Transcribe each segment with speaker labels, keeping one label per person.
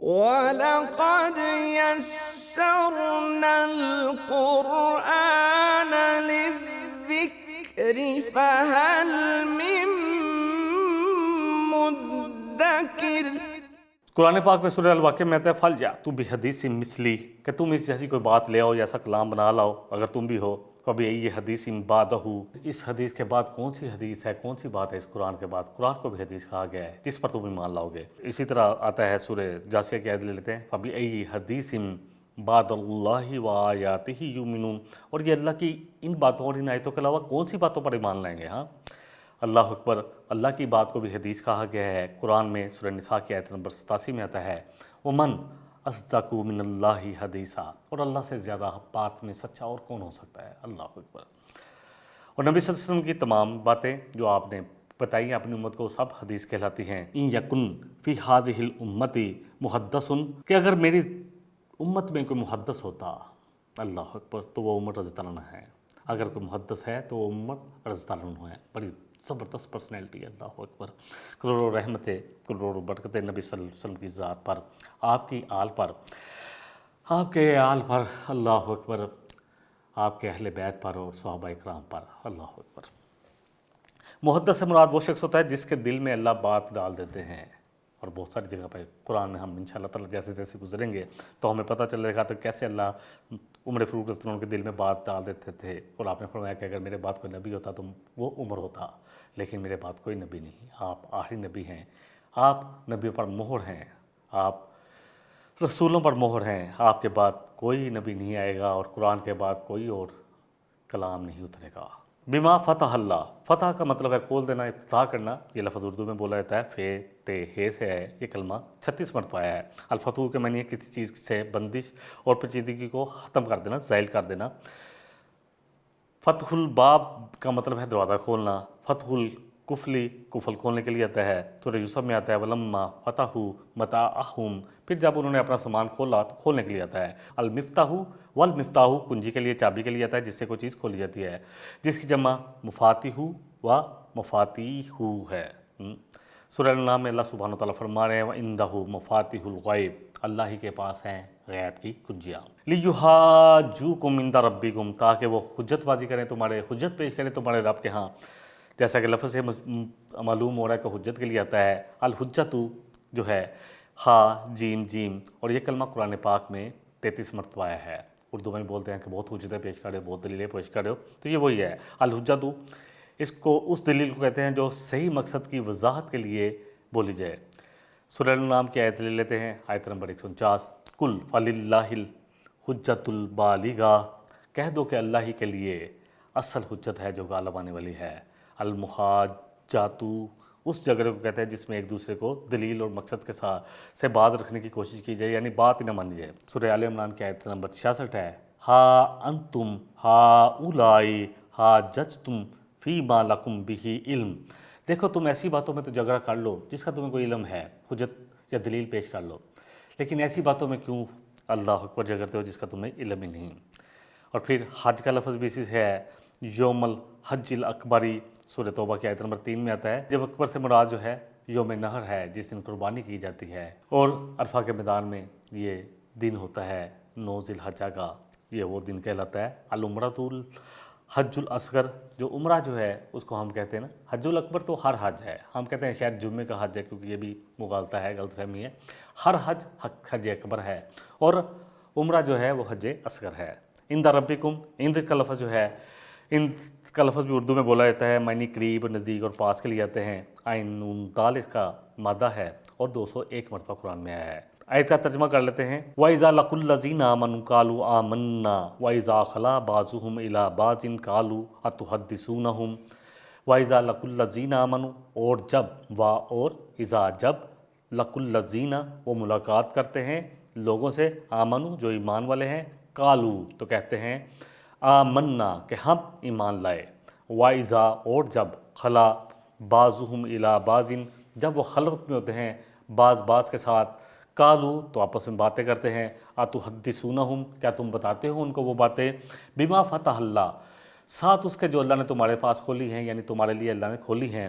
Speaker 1: وَلَقَدْ يَسَّرْنَا الْقُرْآنَ لِلذِّكْرِ فَهَلْ مِن مُّدَّكِرٍ۔
Speaker 2: قرآن پاک میں سورہ الواقعہ میں آتا ہے فَلْ یَأْتُوا بِحَدِیثٍ مِثْلِهِ کہ تم اس جیسی کوئی بات لے آؤ یا ایسا کلام بنا لاؤ اگر تم بھی ہو۔ فَبِأَيِّ حَدِیثٍ بَعْدَهُ، اس حدیث کے بعد کون سی حدیث ہے، کون سی بات ہے اس قرآن کے بعد؟ قرآن کو بھی حدیث کہا گیا ہے جس پر تم ایمان لاؤ گے۔ اسی طرح آتا ہے سورہ جاثیہ کی آیت لے لیتے ہیں، فَبِأَيِّ حَدِیثٍ بَعْدَ اللَّهِ وَآیَاتِهِ یُؤْمِنُونَ، اور یہ اللہ کی ان باتوں اور ان آیتوں کے علاوہ کون سی باتوں پر ایمان لائیں گے؟ ہاں، اللہ اکبر۔ اللہ کی بات کو بھی حدیث کہا گیا ہے۔ قرآن میں سورہ نساء کی آیت نمبر 87 میں آتا ہے، وَمَنْ أَصْدَقُ مِنَ اللَّهِ حَدِیثًا، اور اللہ سے زیادہ بات میں سچا اور کون ہو سکتا ہے؟ اللہ اکبر۔ اور نبی صلی اللہ علیہ وسلم کی تمام باتیں جو آپ نے بتائی اپنی امت کو سب حدیث کہلاتی ہیں۔ اِن یکن فی ہذہ الامۃ محدث، کہ اگر میری امت میں کوئی محدث ہوتا، اللہ اکبر، تو وہ عمر رضی اللہ عنہ ہے۔ اگر کوئی محدث ہے تو وہ عمر رضی اللہ عنہ ہے۔ بڑی زبردست پرسنالٹی ہے، اللہ اکبر۔ کروڑوں رحمتیں، کروڑوں برکتیں نبی صلی اللہ علیہ وسلم کی ذات پر، آپ کی آل پر، آپ کے آل پر، اللہ اکبر، آپ کے اہل بیت پر اور صحابہ اکرام پر، اللہ اکبر۔ محدث سے مراد وہ شخص ہوتا ہے جس کے دل میں اللہ بات ڈال دیتے ہیں، اور بہت ساری جگہ پہ قرآن میں ہم انشاءاللہ تعالیٰ جیسے جیسے گزریں گے تو ہمیں پتہ چلے گا تو کیسے اللہ عمر فاروق رضی اللہ عنہ کے دل میں بات ڈال دیتے تھے، اور آپ نے فرمایا کہ اگر میرے بعد کوئی نبی ہوتا تو وہ عمر ہوتا، لیکن میرے بعد کوئی نبی نہیں، آپ آخری نبی ہیں، آپ نبیوں پر مہر ہیں، آپ رسولوں پر مہر ہیں، آپ کے بعد کوئی نبی نہیں آئے گا اور قرآن کے بعد کوئی اور کلام نہیں اترے گا۔ بما فتح اللہ، فتح کا مطلب ہے کھول دینا، افتتاح کرنا۔ یہ لفظ اردو میں بولا جاتا ہے، فے تے ہے سے ہے، یہ کلمہ 36 مرتبہ آیا ہے۔ الفتح کے معنی ہے کسی چیز سے بندش اور پیچیدگی کو ختم کر دینا، زائل کر دینا۔ فتح الباب کا مطلب ہے دروازہ کھولنا۔ فتح القفل، قفل کھولنے کے لیے آتا ہے۔ سورہ یوسف میں آتا ہے ولما فتحوا متاعہم، پھر جب انہوں نے اپنا سامان کھولا تو کھولنے کے لیے آتا ہے۔ المفتاح والمفتاح، کنجی کے لیے، چابی کے لیے آتا ہے جس سے کوئی چیز کھولی جاتی ہے، جس کی جمع مفاتیح و مفاتیح ہے۔ سورہ الانعام میں اللہ سبحانہ وتعالیٰ فرما رہے ہیں وَعِندَهُ مَفَاتِحُ الْغَیْبِ، اللہ ہی کے پاس ہیں غیب کی کنجیاں۔ لِیُحَاجُّوکُمْ عِندَ رَبِّکُمْ، تاکہ وہ حجت بازی کریں تمہارے، حجت پیش کریں تمہارے رب کے ہاں۔ جیسا کہ لفظ سے معلوم ہو رہا ہے کہ حجت کے لیے آتا ہے الحجت، جو ہے ہا جیم جیم، اور یہ کلمہ قرآن پاک میں 33 مرتبہ آیا ہے۔ اردو میں بولتے ہیں کہ بہت حجتیں پیش کرے ہو، بہت دلیلیں پیش کرے ہو، تو یہ وہی ہے الحجت۔ اس کو اس دلیل کو کہتے ہیں جو صحیح مقصد کی وضاحت کے لیے بولی جائے۔ سورہ الانعام کی آیت لے لیتے ہیں، آیت نمبر 149، قُلْ فَلِلَّهِ الْحُجَّةُ الْبَالِغَةُ، کہہ دو کہ اللہ ہی کے لیے اصل حجت ہے جو غالب آنے والی ہے۔ المحاجات، اس جگہ کو کہتے ہیں جس میں ایک دوسرے کو دلیل اور مقصد کے ساتھ سے باز رکھنے کی کوشش کی جائے، یعنی بات ہی نہ مانی جائے۔ سورہ آل عمران کی آیت نمبر 66 ہے، ہا انتم ہا اولائی ہا ججتم فیما لکم بہ علم، دیکھو تم ایسی باتوں میں تو جھگڑا کر لو جس کا تمہیں کوئی علم ہے، حجت یا دلیل پیش کر لو، لیکن ایسی باتوں میں کیوں اللہ اکبر جھگڑتے ہو جس کا تمہیں علم ہی نہیں۔ اور پھر حج کا لفظ بھی اسی سے ہے، یوم الحج الاکبری، سورہ توبہ کی آیت نمبر 3 میں آتا ہے۔ جب اکبر سے مراد جو ہے یوم نحر ہے، جس دن قربانی کی جاتی ہے، اور عرفہ کے میدان میں یہ دن ہوتا ہے 9 ذی الحجہ کا، یہ وہ دن کہلاتا ہے العمرۃ الحج الاصغر، جو عمرہ جو ہے اس کو ہم کہتے ہیں نا، حج الاکبر تو ہر حج ہے، ہم کہتے ہیں شاید جمعے کا حج ہے کیونکہ یہ بھی مغالطہ ہے، غلط فہمی ہے، ہر حج حج اکبر ہے، اور عمرہ جو ہے وہ حج اصغر ہے۔ عند ربکم، عند کا لفظ جو ہے، عند کا لفظ بھی اردو میں بولا جاتا ہے، معنی قریب، نزدیک اور پاس کے لیے آتے ہیں۔ عین 39 کا مادہ ہے اور 201 مرتبہ قرآن میں آیا ہے۔ آیت کا ترجمہ کر لیتے ہیں، وَإِذَا لَقُوا الَّذِينَ آمَنُوا قَالُوا آمَنَّا وَإِذَا خَلَا بَعْضُهُمْ إِلَىٰ بَعْضٍ قَالُوا أَتُحَدِّثُونَهُمْ وَإِذَا لَقُوا الَّذِينَ آمَنُوا، اور جب، اور اذا جب، لَقُوا الَّذِينَ وہ ملاقات کرتے ہیں لوگوں سے، آمنوا جو ایمان والے ہیں، قالوا تو کہتے ہیں، آمنا کہ ہم ایمان لائے، وَإِذَا اور جب، خلا بعضهم إِلَىٰ بَعْضٍ جب وہ خلوت میں ہوتے ہیں بعض کے ساتھ، قالوا تو آپس میں باتیں کرتے ہیں، أَتُحَدِّثُونَهُمْ کیا تم بتاتے ہو ان کو وہ باتیں، بما فتح اللہ ساتھ اس کے جو اللہ نے تمہارے پاس کھولی ہیں، یعنی تمہارے لیے اللہ نے کھولی ہیں،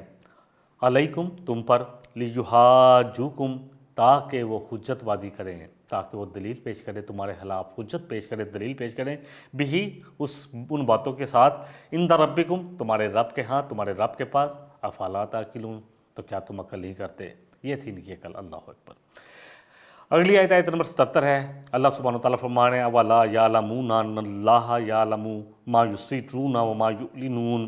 Speaker 2: علیکم تم پر، لیحاجوکم تاکہ وہ حجت بازی کریں، تاکہ وہ دلیل پیش کریں تمہارے خلاف، حجت پیش کریں، دلیل پیش کریں بھی ان باتوں کے ساتھ عند ربکم، تمہارے رب کے ہاں، تمہارے رب کے پاس، افلا تعقلون، تو کیا تم عقل نہیں کرتے؟ یہ تھی ان کی عقل۔ اللہ اکبر۔ اگلی آیت آیت نمبر 77 ہے۔ اللہ سبحانہ وتعالیٰ فرما رہے ہیں اولا یعلمون ان اللہ یعلم ما یسرون وما یعلنون۔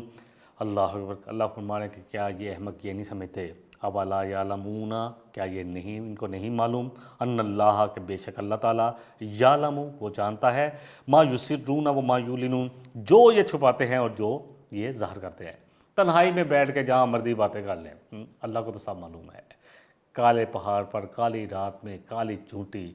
Speaker 2: اللہ اکبر۔ اللہ فرما رہے ہیں کہ کیا یہ احمق یہ نہیں سمجھتے، اولا یعلمون، کیا یہ نہیں، ان کو نہیں معلوم، ان اللہ، کہ بے شک اللہ تعالیٰ، یعلم، وہ جانتا ہے، ما یسرون وما یعلنون، جو یہ چھپاتے ہیں اور جو یہ ظاہر کرتے ہیں۔ تنہائی میں بیٹھ کے جہاں مردی باتیں کر لیں، اللہ کو تو سب معلوم ہے۔ کالے پہاڑ پر کالی رات میں کالی چونٹی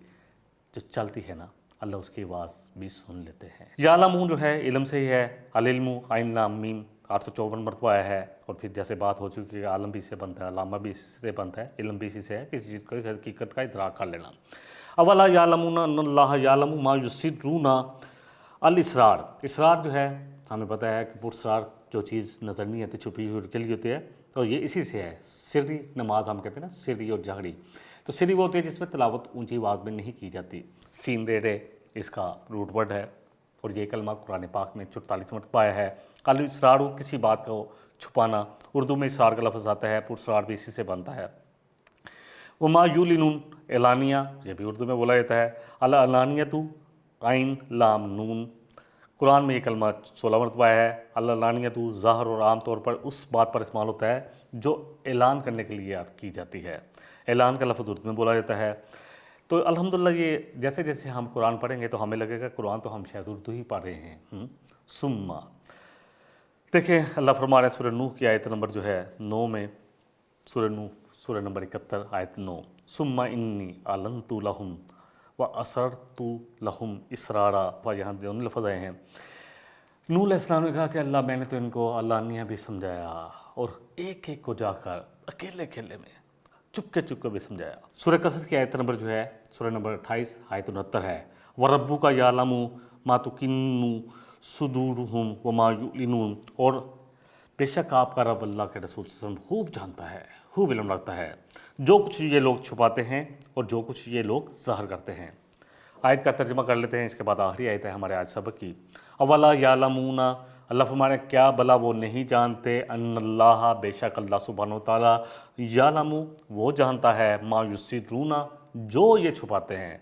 Speaker 2: جو چلتی ہے نا، اللہ اس کی آواز بھی سن لیتے ہیں۔ یعلمون جو ہے علم سے ہی ہے، العلم عین لام میم 854 مرتبہ آیا ہے، اور پھر جیسے بات ہو چکی ہے کہ عالم بھی اس سے بنتا ہے، علامہ بھی اس سے بنتا ہے، علم بھی اسی سے ہے، کسی چیز کی حقیقت کا ادراک کر لینا۔ اولا یعلمون ان اللہ یعلم ما یسرون، الاسرار، اسرار جو ہے ہمیں پتہ ہے کہ پرسرار جو چیز نظر نہیں آتی، چھپی ہوئی کے لیے ہوتی ہے، تو یہ اسی سے ہے۔ سری نماز ہم کہتے ہیں نا، سری اور جہری، تو سری وہ ہوتی ہے جس میں تلاوت اونچی آواز میں نہیں کی جاتی، سین رے رے اس کا روٹ ورڈ ہے، اور یہ کلمہ قرآن پاک میں 44 مرتبہ آیا ہے۔ الاسرار، کسی بات کو چھپانا، اردو میں اسرار کا لفظ آتا ہے، پرسرار بھی اسی سے بنتا ہے۔ وما یعلنون، اعلانیہ، یہ بھی اردو میں بولا جاتا ہے، العلانیۃ عین لام نون، قرآن میں یہ کلمہ 16 مرتبہ آیا ہے۔ العلانیۃ ظاہر اور عام طور پر اس بات پر استعمال ہوتا ہے جو اعلان کرنے کے لیے یاد کی جاتی ہے، اعلان کا لفظ اردو میں بولا جاتا ہے۔ تو الحمدللہ یہ جیسے جیسے ہم قرآن پڑھیں گے تو ہمیں لگے گا قرآن تو ہم شاید اردو ہی پڑھ رہے ہیں۔ ثم دیکھیں اللہ فرما رہے ہیں سورہ نوح کی آیت نمبر جو ہے 9 میں، سورہ نوح سورہ نمبر 71 آیت 9، ثم انی اعلنت لہم واسررت لہم اسرارا، یہاں دونوں لفظ آئے ہیں۔ نوح علیہ السلام نے کہا کہ اللہ میں نے تو ان کو علانیہ بھی سمجھایا اور ایک ایک کو جا کر اکیلے اکیلے میں چپ کے بھی سمجھایا۔ سورہ قصص کی آیت نمبر جو ہے سورہ نمبر 28 آیت 69 ہے، وَرَبُّكَ يَعْلَمُ مَا تُكِنُّ صُدُورُهُمْ وَمَا يُعْلِنُونَ، اور بے شک آپ کا رب اللہ کے رسول صلی اللہ علیہ وسلم خوب جانتا ہے، خوب علم رکھتا ہے جو کچھ یہ لوگ چھپاتے ہیں اور جو کچھ یہ لوگ ظاہر کرتے ہیں۔ آیت کا ترجمہ کر لیتے ہیں، اس کے بعد آخری آیت ہے ہمارے آج سبق کی۔ اولا یعلمون، اللہ فرمانے کیا بلا وہ نہیں جانتے، ان اللہ، بے شک اللہ سبحانہ وتعالیٰ، یعلم، وہ جانتا ہے، ما یسرون، جو یہ چھپاتے ہیں،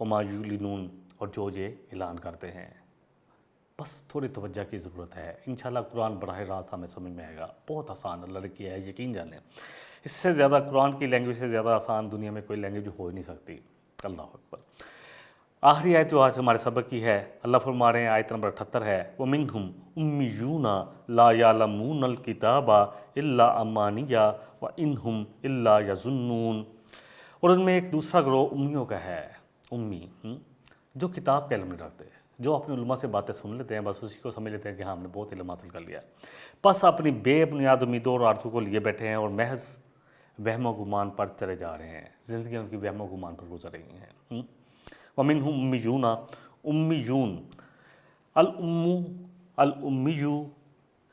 Speaker 2: وما یعلنون، اور جو یہ اعلان کرتے ہیں۔ بس تھوڑی توجہ کی ضرورت ہے، انشاءاللہ قرآن براہ راست ہمیں سمجھ میں آئے گا، بہت آسان اللہ نے کیا ہے، یقین جانیں۔ اس سے زیادہ قرآن کی لینگویج سے زیادہ آسان دنیا میں کوئی لینگویج ہو ہی نہیں سکتی۔ اللہ اکبر۔ آخری آیت جو آج ہمارے سبق کی ہے، اللہ فرما رہے ہیں آیت نمبر 78 ہے، وَمِنْهُمْ أُمِّيُّونَ لَا يَعْلَمُونَ الْكِتَابَ إِلَّا أَمَانِيَّ وَإِنْهُمْ إِلَّا يَظُنُّونَ، اور ان میں ایک دوسرا گروہ امیوں کا ہے، امی جو کتاب کا علم نہیں رکھتے، جو اپنے علماء سے باتیں سن لیتے ہیں، بس اسی کو سمجھ لیتے ہیں کہ ہاں ہم نے بہت علم حاصل کر لیا، بس اپنی بے بنیاد امیدوں اور آرزو کو لیے بیٹھے ہیں اور محض وہم و گمان پر چلے جا رہے ہیں، زندگی ان کی وہم و گمان پر گزر رہی ہیں۔ وَمِنْهُمْ أُمِّيُّونَ، امیون، الامیو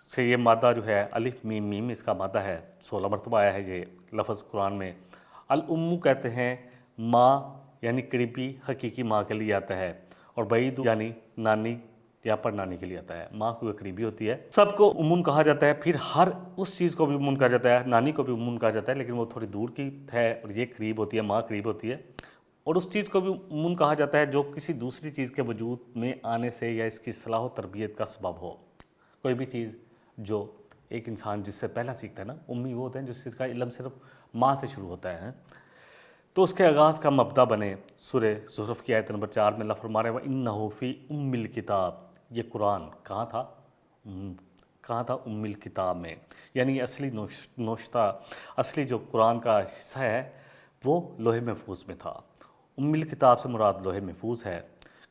Speaker 2: سے یہ مادہ جو ہے الف میم میم، اس کا مادہ ہے، 16 مرتبہ آیا ہے یہ لفظ قرآن میں۔ الامو کہتے ہیں ماں، یعنی قریبی حقیقی ماں کے لیے آتا ہے، اور بعید یعنی نانی یا پر نانی کے لیے آتا ہے، ماں کو قریبی ہوتی ہے۔ سب کو امون کہا جاتا ہے، پھر ہر اس چیز کو بھی امون کہا جاتا ہے، نانی کو بھی امون کہا جاتا ہے، لیکن وہ تھوڑی دور کی ہے اور یہ قریب ہوتی ہے، ماں قریب ہوتی ہے، اور اس چیز کو بھی امون کہا جاتا ہے جو کسی دوسری چیز کے وجود میں آنے سے یا اس کی صلاح و تربیت کا سبب ہو۔ کوئی بھی چیز جو ایک انسان جس سے پہلا سیکھتا ہے نا، امی وہ ہوتے ہیں جس چیز کا علم صرف ماں سے شروع ہوتا ہے، تو اس کے آغاز کا مبدا بنے۔ سورہ زخرف کی آیت نمبر 4 میں اللہ فرما رہے ہیں وَإِنَّهُ فِي أُمِّ الْكِتَابِ، یہ قرآن کہاں تھا؟ ام الکتاب میں، یعنی اصلی نوشتہ، اصلی جو قرآن کا حصہ ہے وہ لوح محفوظ میں تھا۔ ام الکتاب سے مراد لوح محفوظ ہے،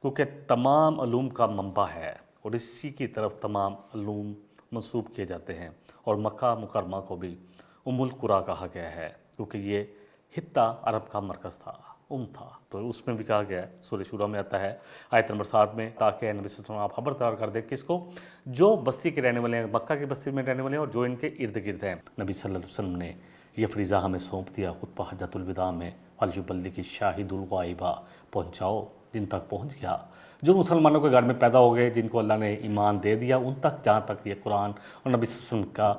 Speaker 2: کیونکہ تمام علوم کا منبع ہے اور اسی کی طرف تمام علوم منسوب کیے جاتے ہیں، اور مکہ مکرمہ کو بھی ام القریٰ کہا گیا ہے کیونکہ یہ خطہ عرب کا مرکز تھا، تھا، تو اس میں بھی کہا گیا ہے، سورہ شورہ میں آتا ہے آیت نمبر 7 میں، تاکہ نبی صلی اللہ علیہ وسلم آپ خبردار کر دیں کس کو؟ جو بستی کے رہنے والے ہیں، مکہ کی بستی میں رہنے والے ہیں اور جو ان کے ارد گرد ہیں۔ نبی صلی اللہ علیہ وسلم نے یہ فریضہ ہمیں سونپ دیا خطبہ حجۃ الوداع میں، فلیبلغ الشاہد الغائبہ، پہنچاؤ جن تک پہنچ گیا، جو مسلمانوں کے گھر میں پیدا ہو گئے، جن کو اللہ نے ایمان دے دیا، ان تک جہاں تک یہ قرآن اور نبی صلی اللہ علیہ وسلم کا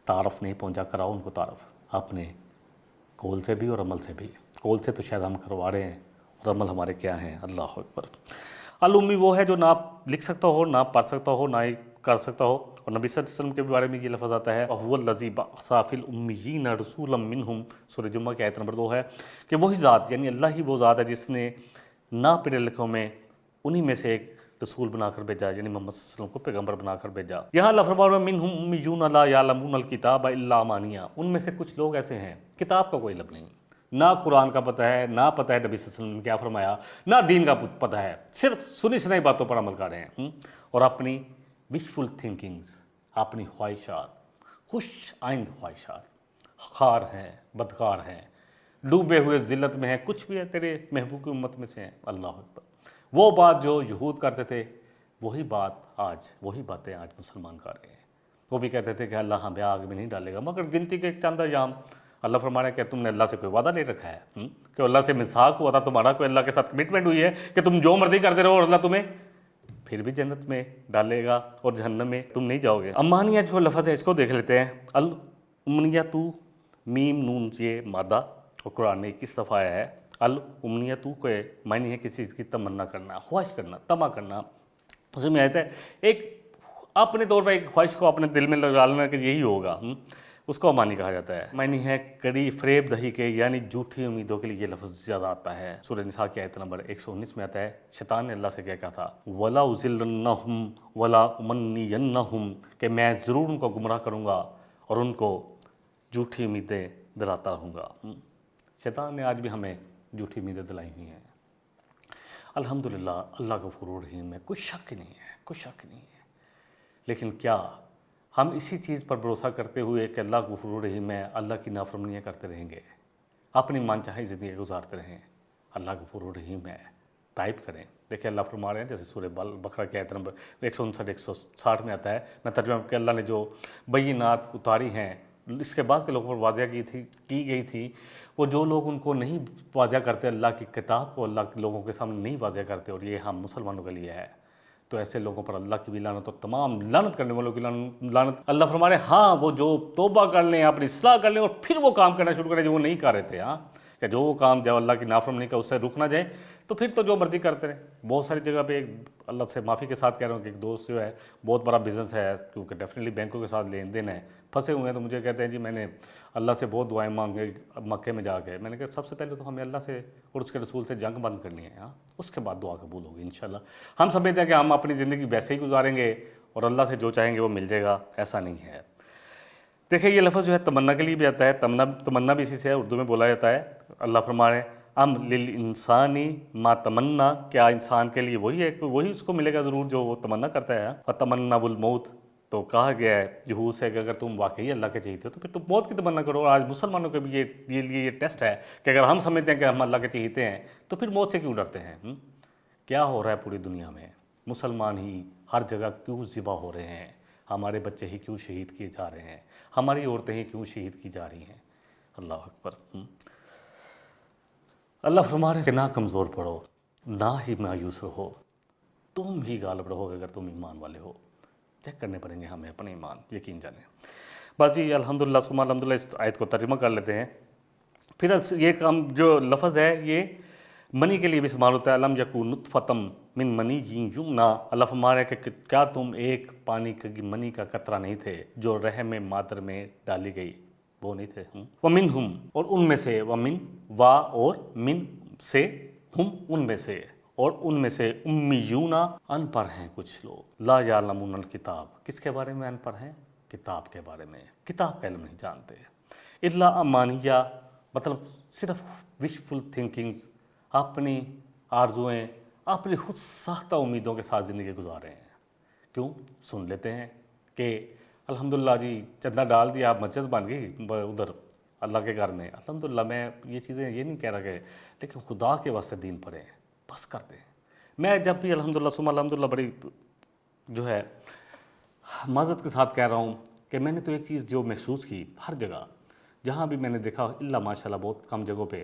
Speaker 2: تعارف نہیں پہنچا، کراؤ ان کو تعارف اپنے قول سے بھی اور عمل سے بھی۔ قول سے تو شاید ہم کروا رہے ہیں، اور عمل ہمارے کیا ہیں؟ اللہ اکبر۔ الامی وہ ہے جو نہ لکھ سکتا ہو، نہ پڑھ سکتا ہو، نہ ہی کر سکتا ہو، اور نبی صلی اللہ علیہ وسلم کے بارے میں یہ لفظ آتا ہے وَهُوَ الَّذِي بَعَثَ فِي الْأُمِّيِّينَ رَسُولًا مِّنْهُمْ، سورہ جمعہ کی آیت نمبر 2 ہے کہ وہی ذات، یعنی اللہ ہی وہ ذات ہے جس نے نہ پڑھے لکھوں میں انہی میں سے ایک رسول بنا کر بھیجا، یعنی محمد صلی اللہ علیہ وسلم کو پیغمبر بنا کر بھیجا۔ یہاں اللہ فرما رہا ہے مِنْهُمْ أُمِّيُّونَ لَا يَعْلَمُونَ الْكِتَابَ إِلَّا أَمَانِيَّ، ان میں سے کچھ لوگ ایسے ہیں کتاب کا کوئی علم نہیں، نہ قرآن کا پتہ ہے، نہ پتہ ہے نبی صلی اللہ علیہ وسلم نے کیا فرمایا، نہ دین کا پتہ ہے، صرف سنی سنائی باتوں پر عمل کر رہے ہیں، اور اپنی وشفل تھنکنگز، اپنی خواہشات، خوش آئند خواہشات، خار ہیں، بدکار ہیں، ڈوبے ہوئے ذلت میں ہیں، کچھ بھی ہے تیرے محبوب کی امت میں سے ہیں۔ اللہ اکبر۔ وہ بات جو یہود کرتے تھے وہی باتیں آج مسلمان کر رہے ہیں۔ وہ بھی کہتے تھے کہ اللہ ہمیں آگ میں نہیں ڈالے گا، مگر گنتی کے چند ایام، اللہ فرما رہا ہے کہ تم نے اللہ سے کوئی وعدہ نہیں رکھا ہے، کہ اللہ سے میثاق ہوا تھا تمہارا، کوئی اللہ کے ساتھ کمٹمنٹ ہوئی ہے کہ تم جو مرضی کرتے رہو اور اللہ تمہیں پھر بھی جنت میں ڈالے گا اور جہنم میں تم نہیں جاؤ گے۔ امانیہ جو لفظ ہے اس کو دیکھ لیتے ہیں۔ الامنیۃ، میم نون یہ مادہ، اور قرآن میں 21 دفعہ آیا ہے۔ الامنیۃ کے معنی ہے کسی چیز کی تمنا کرنا، خواہش کرنا، طمع کرنا۔ اس میں آتا ہے ایک اپنے طور پر ایک خواہش کو اپنے دل میں لگا لینا کہ یہی ہوگا، اس کو امانی کہا جاتا ہے۔ معنی ہے کڑی فریب دہی کے، یعنی جھوٹی امیدوں کے لیے یہ لفظ زیادہ آتا ہے۔ سورہ نساء کی آیت نمبر 119 میں آتا ہے شیطان نے اللہ سے کیا کہا تھا، وَلَا أُضِلَّنَّهُمْ وَلَا أُمَنِّيَنَّهُمْ، کہ میں ضرور ان کو گمراہ کروں گا اور ان کو جھوٹی امیدیں دلاتا رہوں گا۔ شیطان نے آج بھی ہمیں جھوٹی امیدیں دلائی ہوئی ہیں۔ الحمدللہ اللہ غفور رحیم ہے، کوئی شک نہیں ہے، کوئی شک نہیں ہے، لیکن کیا ہم اسی چیز پر بھروسہ کرتے ہوئے کہ اللہ غفور رحیم ہے، اللہ کی نافرمانیاں کرتے رہیں گے، اپنی من چاہی زندگی گزارتے رہیں؟ اللہ غفور رحیم ہے، تائب کریں۔ دیکھیں اللہ فرما رہے ہیں جیسے سورہ بقرہ کی آیت نمبر 159 160 میں آتا ہے، میں ترجمہ کہ اللہ نے جو بینات اتاری ہیں اس کے بعد کے لوگوں پر واضح کی گئی تھی، وہ جو لوگ ان کو نہیں واضح کرتے، اللہ کی کتاب کو اللہ کے لوگوں کے سامنے نہیں واضح کرتے، اور یہ ہم مسلمانوں کے لیے ہے، تو ایسے لوگوں پر اللہ کی بھی لعنت اور تمام لعنت کرنے والوں کی لعنت۔ اللہ فرما رہے ہیں ہاں وہ جو توبہ کر لیں، اپنی اصلاح کر لیں اور پھر وہ کام کرنا شروع کریں جو وہ نہیں کر رہے تھے، کہ جو وہ کام جو اللہ کی نافرمانی کا اس سے رک نہ جائے، تو پھر تو جو مرضی کرتے رہیں۔ بہت ساری جگہ پہ اللہ سے معافی کے ساتھ کہہ رہا ہوں کہ ایک دوست جو ہے بہت بڑا بزنس ہے، کیونکہ ڈیفینیٹلی بینکوں کے ساتھ لین دین ہے، پھنسے ہوئے ہیں، تو مجھے کہتے ہیں جی میں نے اللہ سے بہت دعائیں مانگے مکے میں جا کے۔ میں نے کہا سب سے پہلے تو ہمیں اللہ سے اور اس کے رسول سے جنگ بند کرنی ہے، اس کے بعد دعا قبول ہوگی انشاءاللہ۔ ہم سمجھتے ہیں کہ ہم اپنی زندگی ویسے ہی گزاریں گے اور اللہ سے جو چاہیں گے وہ مل جائے گا، ایسا نہیں ہے۔ دیکھیں یہ لفظ جو ہے تمنا کے لیے بھی آتا ہے، تمنا بھی اسی سے ہے، اردو میں بولا جاتا ہے۔ اللہ فرما رہے ہیں ام للانسانی ما تمنا، کیا انسان کے لیے وہی ہے کہ وہی اس کو ملے گا ضرور جو وہ تمنا کرتا ہے؟ فتمنوا الموت، تو کہا گیا ہے یہود سے کہ اگر تم واقعی اللہ کے چہیتے ہو تو پھر تم موت کی تمنا کرو۔ اور آج مسلمانوں کے بھی یہ ٹیسٹ ہے کہ اگر ہم سمجھتے ہیں کہ ہم اللہ کے چہیتے ہیں تو پھر موت سے کیوں ڈرتے ہیں؟ کیا ہو رہا ہے پوری دنیا میں؟ مسلمان ہی ہر جگہ کیوں ذبح ہو رہے ہیں؟ ہمارے بچے ہی کیوں شہید کیے جا رہے ہیں؟ ہماری عورتیں ہی کیوں شہید کی جا رہی ہیں؟ اللہ اکبر۔ اللہ فرما رہے ہیں کہ نہ کمزور پڑو، نہ ہی مایوس رہو، تم ہی غالب رہو گے اگر تم ایمان والے ہو۔ چیک کرنے پڑیں گے ہمیں اپنے ایمان، یقین جانیں۔ بس یہ الحمدللہ ثم الحمدللہ اس آیت کو ترجمہ کر لیتے ہیں۔ پھر یہ کام جو لفظ ہے یہ منی کے لیے بھی استعمال ہوتا ہے۔ لم یکن نطفۃ من منی یمنا، اللہ فرما رہے ہیں کہ کیا تم ایک پانی کی منی کا قطرہ نہیں تھے جو رحم مادر میں ڈالی گئی، وہ نہیں تھے؟ ومنہم، اور ان میں سے، ومن وا اور من سے، ہم ان میں سے، اور ان میں سے امیون، ان پڑھ ہیں کچھ لوگ، لا یعلمون الکتاب، کس کے بارے میں ان پڑھ ہیں؟ کتاب کے بارے میں، کتاب کا علم نہیں جانتے۔ الا امانیہ، مطلب صرف وشفل تھنکنگز، اپنی آرزوئیں، اپنی خود ساختہ امیدوں کے ساتھ زندگی گزار رہے ہیں۔ کیوں؟ سن لیتے ہیں کہ الحمدللہ جی چندہ ڈال دیا، مسجد بن گئی ادھر اللہ کے گھر میں، الحمدللہ۔ میں یہ چیزیں یہ نہیں کہہ رہا کہ، لیکن خدا کے واسطے دین پڑھیں، بس کر دیں۔ میں جب بھی الحمدللہ ثم الحمدللہ بڑی جو ہے معذرت کے ساتھ کہہ رہا ہوں کہ میں نے تو ایک چیز جو محسوس کی ہر جگہ، جہاں بھی میں نے دیکھا اللہ ماشاءاللہ بہت کم جگہوں پہ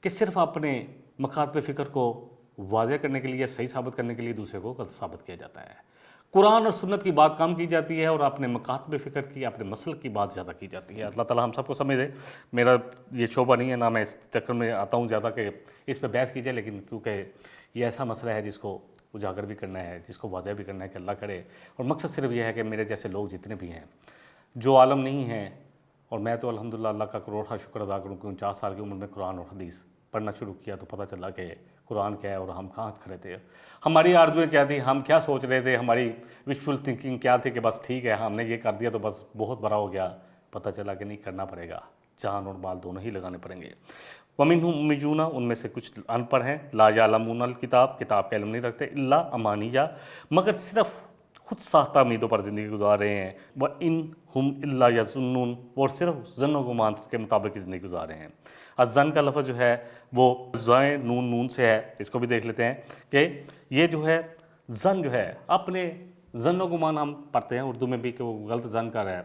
Speaker 2: کہ صرف اپنے مقاصد پہ فکر کو واضح کرنے کے لیے، صحیح ثابت کرنے کے لیے دوسرے کو غلط ثابت کیا جاتا ہے۔ قرآن اور سنت کی بات کم کی جاتی ہے اور اپنے مقاصد پہ فکر کی، اپنے مسلک کی بات زیادہ کی جاتی ہے۔ اللہ تعالیٰ ہم سب کو سمجھ دے۔ میرا یہ شعبہ نہیں ہے، نہ میں اس چکر میں آتا ہوں زیادہ کہ اس پہ بحث کی جائے، لیکن کیونکہ یہ ایسا مسئلہ ہے جس کو اجاگر بھی کرنا ہے، جس کو واضح بھی کرنا ہے کہ اللہ کرے، اور مقصد صرف یہ ہے کہ میرے جیسے لوگ جتنے بھی ہیں جو عالم نہیں ہیں، اور میں تو الحمدللہ اللہ کا کروڑا شکر ادا کروں کہ 49 سال کی عمر میں قرآن اور حدیث پڑھنا شروع کیا تو پتہ چلا کہ قرآن کیا ہے اور ہم کہاں کھڑے تھے، ہماری آرزویں کیا تھی، ہم کیا سوچ رہے تھے، ہماری وشفل تھنکنگ کیا تھی کہ بس ٹھیک ہے ہم نے یہ کر دیا تو بس بہت بڑا ہو گیا۔ پتہ چلا کہ نہیں، کرنا پڑے گا، جان اور مال دونوں ہی لگانے پڑیں گے۔ وَمِنْهُمْ أُمِّيُّونَ، ان میں سے کچھ ان پڑھ ہیں، لا یعلمون الکتاب، کتاب کا علم نہیں رکھتے، الا امانیہ، مگر صرف خود ساختہ امیدوں پر زندگی گزار رہے ہیں، وَإِنْهُمْ إِلَّا يَظُنُّونَ، اور صرف ظن و گمان کے مطابق زندگی گزار رہے ہیں۔ الظن کا لفظ جو ہے وہ زائے نون نون سے ہے، اس کو بھی دیکھ لیتے ہیں کہ یہ جو ہے ظن جو ہے، اپنے ظن و گمان ہم پڑھتے ہیں اردو میں بھی کہ وہ غلط ظن کر رہا ہے،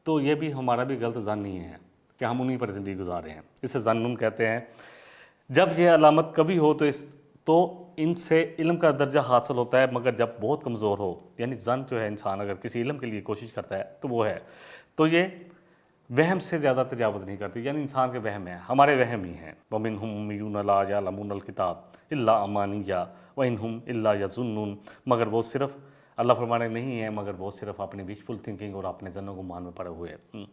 Speaker 2: تو یہ بھی ہمارا بھی غلط ظن نہیں ہے کہ ہم انہی پر زندگی گزار رہے ہیں، اسے ظنون کہتے ہیں۔ جب یہ علامت کبھی ہو تو ان سے علم کا درجہ حاصل ہوتا ہے، مگر جب بہت کمزور ہو، یعنی ظن جو ہے انسان اگر کسی علم کے لیے کوشش کرتا ہے تو وہ ہے، تو یہ وہم سے زیادہ تجاوز نہیں کرتی، یعنی انسان کے وہم ہیں، ہمارے وہم ہی ہیں۔ وَمِنْهُمْ أُمِّيُّونَ لَا يَعْلَمُونَ الْكِتَابَ إِلَّا أَمَانِيَّ وَإِنْهُمْ إِلَّا يَظُنُّونَ، مگر وہ صرف اللہ فرمانے نہیں ہیں، مگر وہ صرف اپنی وشفل تھنکنگ اور اپنے ظن و گمان میں پڑے ہوئے ہیں۔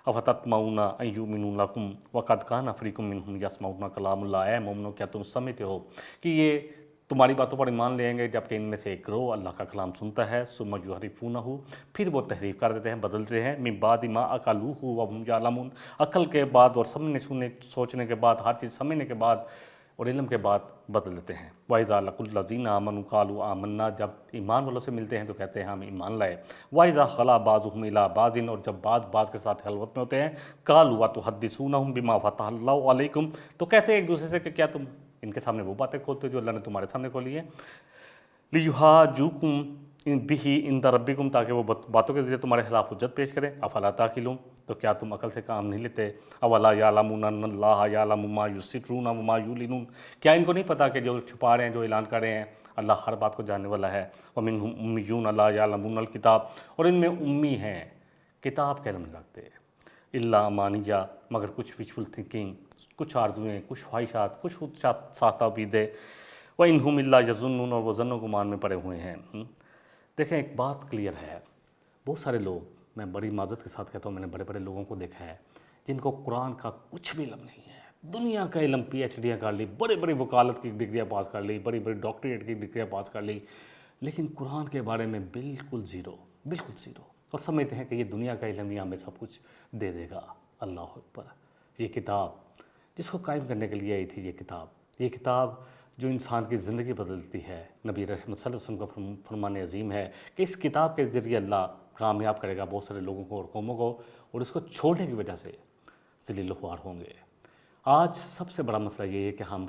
Speaker 2: اَفَتَطْمَعُونَ أَن يُؤْمِنُوا لَكُمْ وَقَدْ كَانَ فَرِيقٌ مِّنْهُمْ يَسْمَعُونَ كَلَامَ اللَّهِ، اے مومنو کیا تم سمجھتے ہو کہ یہ تمہاری باتوں پر ایمان لیں گے جبکہ ان میں سے ایک گروہ اللہ کا کلام سنتا ہے، ثم يحرفونه، پھر وہ تحریف کر دیتے ہیں، بدلتے ہیں، من بعد ما عقلوه وهم يعلمون، عقل کے بعد اور سمجھنے سوچنے کے بعد، ہر چیز سمجھنے کے بعد اور علم کے بعد بدل دیتے ہیں۔ وَإِذَا لَقُوا الَّذِينَ آمَنُوا قَالُوا آمَنَّا، جب ایمان والوں سے ملتے ہیں تو کہتے ہیں ہم ایمان لائے۔ وَإِذَا خَلَا بَعْضُهُمْ إِلَىٰ بَعْضٍ، اور جب بعض کے ساتھ خلوت میں ہوتے ہیں، قَالُوا أَتُحَدِّثُونَهُم بِمَا فَتَحَ اللَّهُ عَلَيْكُمْ، تو کہتے ہیں ایک دوسرے سے کہ کیا تم ان کے سامنے وہ باتیں کھولتے ہو جو اللہ نے تمہارے سامنے کھولی ہیں، لِيُحَاجُّوكُم بِهِ عِندَ رَبِّكُمْ، تاکہ وہ باتوں کے ذریعے تمہارے خلاف حجت پیش کریں۔ افلا تعقلون، تو کیا تم عقل سے کام نہیں لیتے؟ اولا یعلمون ان اللہ یعلم ما یسرون وما یعلنون، کیا ان کو نہیں پتا کہ جو چھپا رہے ہیں، جو اعلان کر رہے ہیں، اللہ ہر بات کو جاننے والا ہے۔ ومنہم امیون لا یعلمون الکتاب، اور ان میں امی ہیں، کتاب کا علم نہیں رکھتے، الا امانیہ، مگر کچھ وشفل تھنکنگ، کچھ آرزویں، کچھ خواہشات، کچھ خود ساختہ عقیدے، وَإِنْهُمْ إِلَّا يَظُنُّونَ، اور وہ ظن و گمان میں پڑے ہوئے ہیں۔ دیکھیں ایک بات کلیئر ہے، بہت سارے لوگ، میں بڑی معذرت کے ساتھ کہتا ہوں، میں نے بڑے بڑے لوگوں کو دیکھا ہے جن کو قرآن کا کچھ بھی علم نہیں ہے، دنیا کا علم، پی ایچ ڈیاں کر لی، بڑی بڑی وکالت کی ڈگریاں پاس کر لی، بڑی بڑی ڈاکٹریٹ کی ڈگریاں پاس کر لی، لیکن قرآن کے بارے میں بالکل زیرو، بالکل زیرو، اور سمجھتے ہیں کہ یہ دنیا کا علم ہی ہمیں سب کچھ دے دے گا۔ اللہ اکبر! یہ کتاب جس کو قائم کرنے کے لیے آئی تھی، یہ کتاب جو انسان کی زندگی بدلتی ہے، نبی رحمت صلی اللہ علیہ وسلم کا فرمان عظیم ہے کہ اس کتاب کے ذریعے اللہ کامیاب کرے گا بہت سارے لوگوں کو اور قوموں کو، اور اس کو چھوڑنے کی وجہ سے ذلیل و خوار ہوں گے۔ آج سب سے بڑا مسئلہ یہ ہے کہ ہم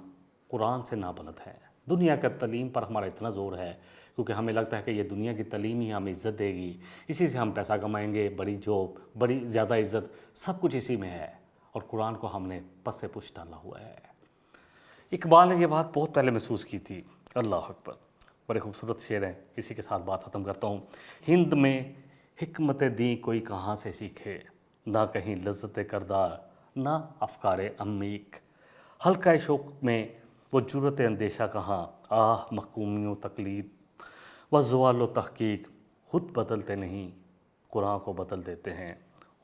Speaker 2: قرآن سے نابلد ہیں، دنیا کا تعلیم پر ہمارا اتنا زور ہے کیونکہ ہمیں لگتا ہے کہ یہ دنیا کی تعلیم ہی ہمیں عزت دے گی، اسی سے ہم پیسہ کمائیں گے، بڑی جاب، بڑی زیادہ عزت، سب کچھ اسی میں ہے، اور قرآن کو ہم نے پس سے پش ڈالا ہوا ہے۔ اقبال نے یہ بات بہت پہلے محسوس کی تھی۔ اللہ اکبر! بڑے خوبصورت شعر ہیں، اسی کے ساتھ بات ختم کرتا ہوں۔ ہند میں حکمت دین کوئی کہاں سے سیکھے، نہ کہیں لذت کردار، نہ افکار عمیق، حلقہ شوق میں وہ جرت اندیشہ کہاں، آہ محکومی و تقلید و زوال و تحقیق، خود بدلتے نہیں قرآن کو بدل دیتے ہیں،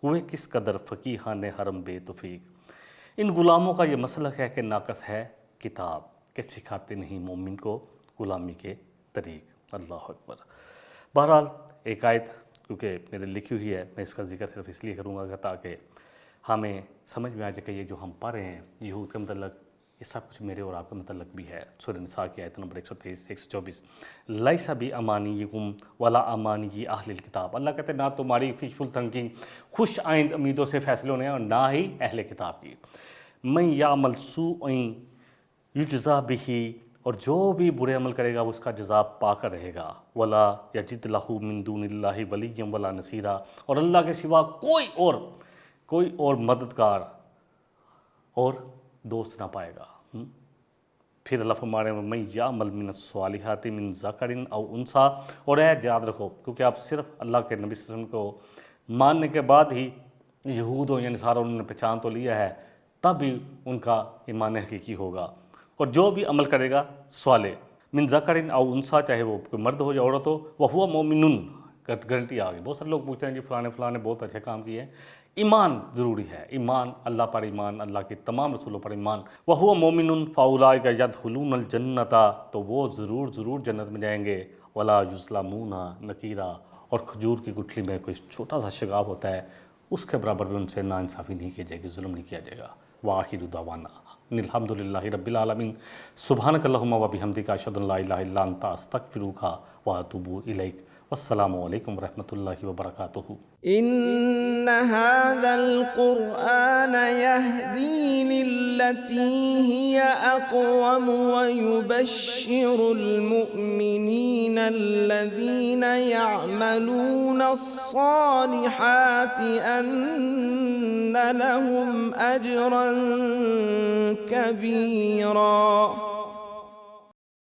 Speaker 2: ہوئے کس قدر فقیہان حرم بے توفیق۔ ان غلاموں کا یہ مسلک ہے کہ ناقص ہے کتاب، کہ سکھاتے نہیں مومن کو غلامی کے طریق۔ اللہ اکبر! بہرحال ایک آیت کیونکہ میرے لکھی ہوئی ہے، میں اس کا ذکر صرف اس لیے کروں گا تاکہ ہمیں سمجھ میں آ جائے کہ یہ جو ہم پڑھ رہے ہیں یہود کے متعلق، یہ سب کچھ میرے اور آپ کے متعلق بھی ہے۔ سورہ نساء کی آیت نمبر 123 124، لیس بامانیکم ولا امانی اہل الکتاب، اللہ کہتے ہیں نہ تمہاری فشفل تھنکنگ، خوش آئند امیدوں سے فیصلے ہونے ہیں، اور نہ ہی اہل کتاب کی۔ من یعمل سوءا یجزا بہ، اور جو بھی برے عمل کرے گا اس کا جزا پا کر رہے گا، ولا یجد لہ من دون اللہ ولیا ولا نصیرا، اور اللہ کے سوا کوئی اور کوئی اور مددگار اور دوست نہ پائے گا۔ پھر اللہ فرما رہے ہیں میں یعمل من الصالحات من ذکر او انثی، اور یاد رکھو کیونکہ آپ صرف اللہ کے نبی صلی اللہ علیہ وسلم کو ماننے کے بعد ہی یہودوں یا نصاروں انہوں نے پہچان تو لیا ہے، تب ہی ان کا ایمان حقیقی ہوگا۔ اور جو بھی عمل کرے گا صالح من ذکر او انثی، چاہے وہ کوئی مرد ہو یا عورت ہو، وہو مومن، گارنٹی آ گئی۔ بہت سارے لوگ پوچھتے ہیں جی فلاں نے بہت اچھے کام کیے ہیں۔ ایمان ضروری ہے، ایمان اللہ پر ایمان، اللہ کے تمام رسولوں پر ایمان۔ وَهُوَ مُؤْمِنٌ فَأُولَٰئِكَ يَدْخُلُونَ الْجَنَّةَ، تو وہ ضرور جنت میں جائیں گے۔ وَلَا يُظْلَمُونَ نَقِيرًا، اور کھجور کی گٹھلی میں کوئی چھوٹا سا شگاف ہوتا ہے، اس کے برابر بھی ان سے ناانصافی نہیں کی جائے گی، ظلم نہیں کیا جائے گا۔ وَآخِرُ دَعْوَانَا ان الحمد للہ رب العالمین۔ سبحانک اللہم وبحمدک، اشہد ان لا الہ الا انت، استغفرک واتوب الیک۔ والسلام علیکم ورحمۃ اللہ وبرکاتہ۔
Speaker 1: إن هذا القرآن يهدي للتي هي أقوم ويبشر المؤمنين الذين يعملون الصالحات أن لهم أجرا كبيرا۔